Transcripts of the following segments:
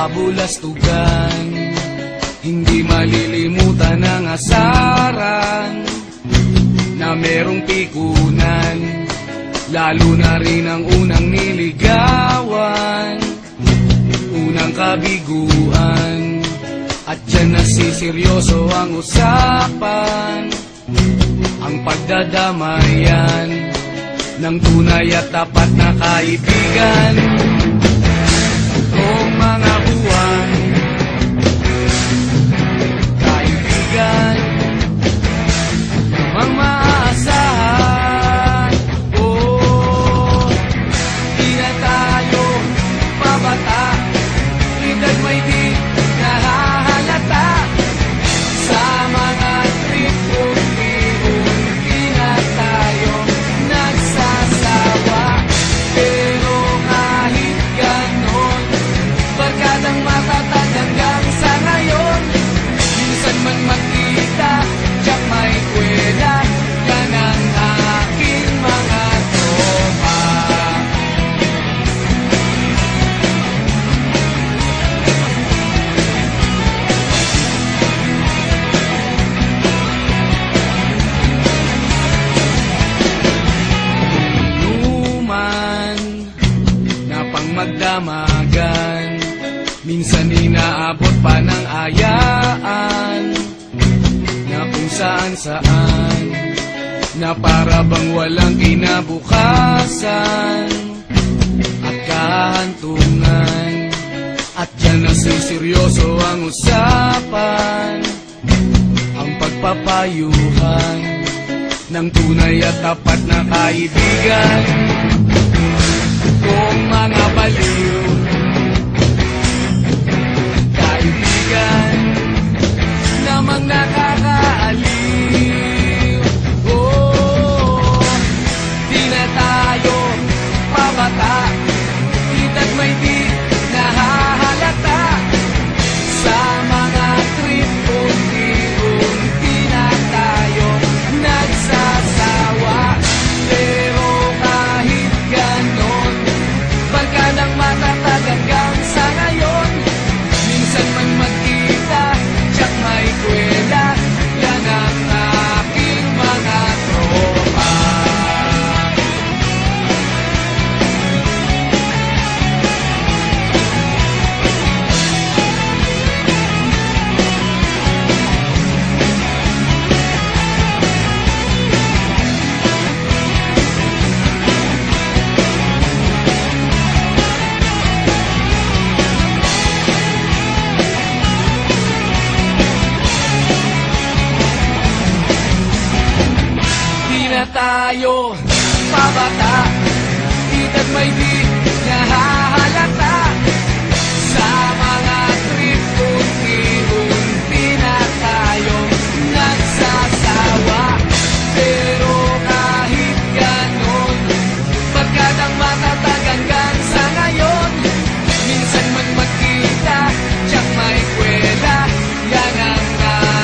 kabulastugan. Hindi malilimutan ang asaran na merong pikunan, lalo na rin ang unang niligawan, unang kabiguan. At dyan nasiseryoso ang usapan, ang pagdadamayan ng tunay at tapat na kaibigan. Kung mga buwan, kaibigan, namang maaasahan. Oh, di na tayo pabata, edad may di nahahalata. Sa mga trip-trip-trip, di na tayo nagsasawa. Pero kahit ganon, barkadang matatag hanggang sa ngayon. Minsan man magkita, tiyak may kwela, yan ang aking mga tropa. Inuman na pang magdamagan, minsan inaabot pa ng ayaan, na kung saan-saan, na para bang walang kinabukasan at kahantungan. At dyan nasiseryoso ang usapan, ang pagpapayuhan ng tunay at tapat na kaibigan. Kung mga baliw, kaibigan, namang nakakaaliw. Oh, di na tayo pabata, edad may di nahahalata. Sa mga trip-trip-trip, di na tayo nagsasawa. Pero kahit ganon, barkadang matatag hanggang sa ngayon. Minsan man magkita, tiyak may kwela, yan ang aking mga tropa. Di na tayo pabata, edad may di nahahalata. Sa mga trip-trip-trip, di na tayo nagsasawa. Pero kahit ganon, barkadang matatag hanggang sa ngayon. Minsan man magkita, tiyak may kwela, yan ang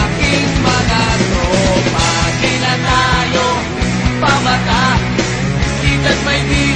aking mga tropa. Di na tayo pabata, edad may di